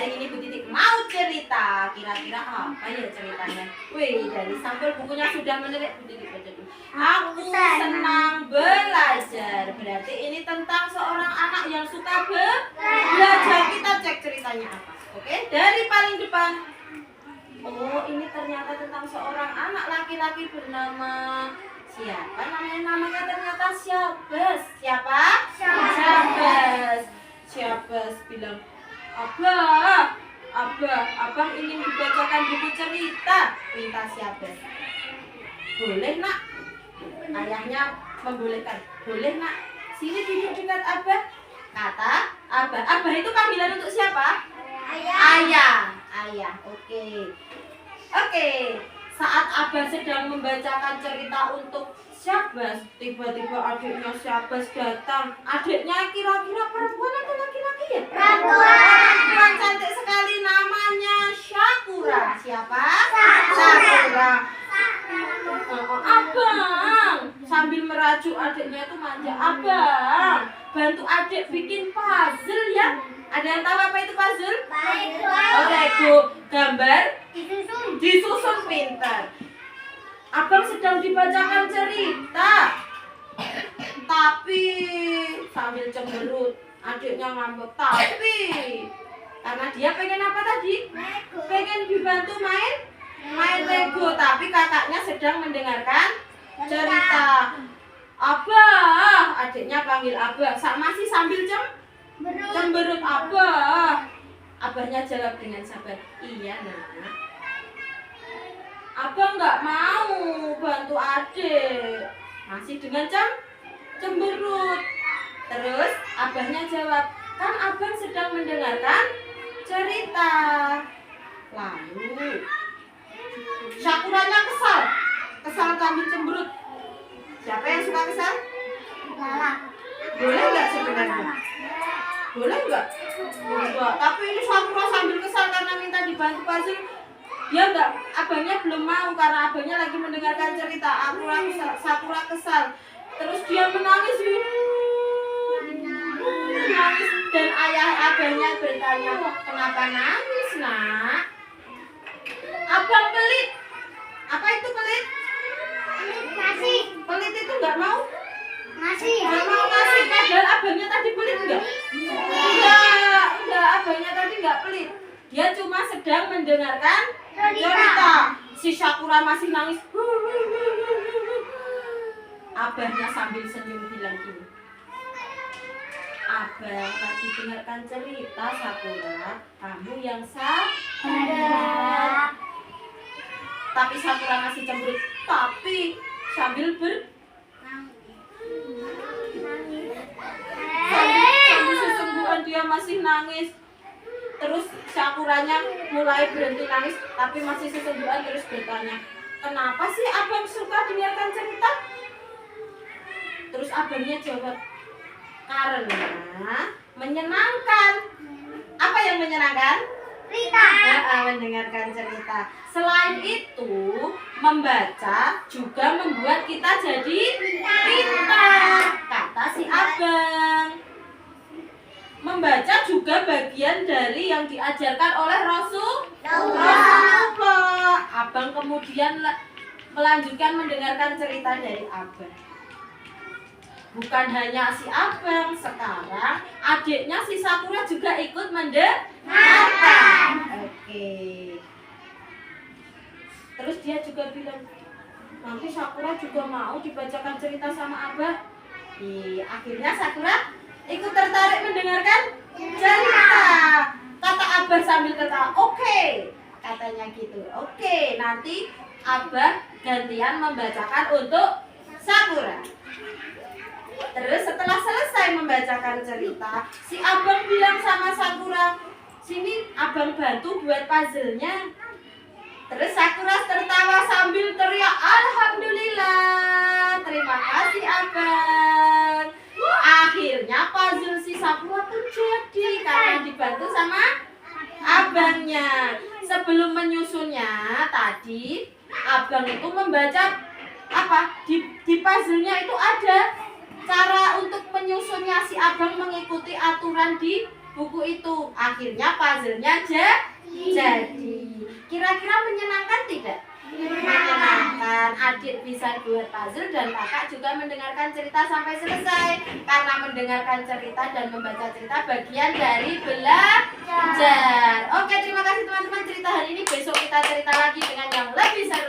hari ini Bu Titik mau cerita. Kira-kira apa ya ceritanya? Wih, dari sampul bukunya sudah menarik Bu Titik baca dulu. Aku senang belajar. Berarti ini tentang seorang anak yang suka belajar. Kita cek ceritanya apa. Oke, dari paling depan. Oh, ini ternyata tentang seorang anak laki-laki bernama siapa namanya? Namanya ternyata Syabas. Siapa? Syabas. Syabas bilang, Abang ingin dibacakan buku cerita. Minta Syabas. Boleh nak? Ayahnya membolehkan. Boleh nak? Sini duduk dekat Abah. Kata Abah. Abah itu panggilan untuk siapa? Ayah. Oke. Saat Abah sedang membacakan cerita untuk Syabas, tiba-tiba adiknya Syabas datang. Adiknya kira-kira perempuan atau laki-laki ya? Perempuan cantik sekali, namanya Syakura. Siapa? Syakura. Abang, sambil merajuk adiknya itu manja. Abang, bantu adik bikin puzzle ya. Ada yang tahu apa itu puzzle? Lego, gambar disusun pintar. Abang sedang dibacakan cerita, tapi sambil cemberut. Adiknya ngambek, tapi karena dia pengen apa tadi? Pengen dibantu main Lego, tapi kakaknya sedang mendengarkan cerita. Abah, adiknya panggil Abah, masih sambil cemberut. Abahnya jawab dengan sabar, iya nak. Abang nggak mau bantu adik, masih dengan cemberut. Terus abahnya jawab, kan abang sedang mendengarkan cerita. Lalu Syakuranya kesal sambil cemberut. Siapa yang suka kesal? Boleh nggak sebenarnya? Boleh nggak? Enggak. Tapi ini Syakura sambil kesal karena minta dibantu puzzle. Dia enggak, abangnya belum mau karena abangnya lagi mendengarkan cerita. Syakura kesal. Terus dia menangis. Dan abangnya bertanya, kenapa nangis nak? Abang pelit. Apa itu pelit? Pelit itu enggak mau? Nggak mau ngasih. Padahal abangnya tadi pelit enggak? Enggak, abangnya tadi enggak pelit. Dia cuma sedang mendengarkan cerita. Si Syakura masih nangis. Abahnya sambil senyum bilang gini, Abang tadi dengarkan cerita Syakura, kamu yang sabar. Tapi Syakura masih cemberut. Tapi sambil sesungguhan dia masih nangis. Terus Syakuranya mulai berhenti nangis, tapi masih sesungguhan terus bertanya, kenapa sih abang suka dengarkan cerita? Terus abangnya jawab, karena menyenangkan. Apa yang menyenangkan? Cerita. Mendengarkan cerita. Selain itu, membaca juga membuat kita jadi pintar, kata si abang. Membaca juga bagian dari yang diajarkan oleh Rasulullah. Abang kemudian melanjutkan mendengarkan cerita dari abang. Bukan hanya si abang, sekarang adiknya si Syakura juga ikut mendengarkan. Oke. Terus dia juga bilang, nanti Syakura juga mau dibacakan cerita sama abah. Akhirnya Syakura ikut tertarik mendengarkan cerita. Kata abah sambil ketawa, oke. Katanya gitu, oke. Nanti abah gantian membacakan untuk Syakura. Terus setelah selesai membacakan cerita, si abang bilang sama Syakura, sini abang bantu buat puzzle-nya. Terus Syakura tertawa sambil teriak, alhamdulillah, terima kasih abang. Akhirnya puzzle si Syakura pun jadi karena dibantu sama abangnya. Sebelum menyusunnya tadi, abang itu membaca di puzzle-nya itu ada cara untuk menyusunnya. Si abang mengikuti aturan di buku itu. Akhirnya puzzle-nya jadi. Kira-kira menyenangkan tidak? Menyenangkan. Adik bisa buat puzzle dan kakak juga mendengarkan cerita sampai selesai. Karena mendengarkan cerita dan membaca cerita bagian dari belajar. Oke, terima kasih teman-teman cerita hari ini. Besok kita cerita lagi dengan yang lebih seru.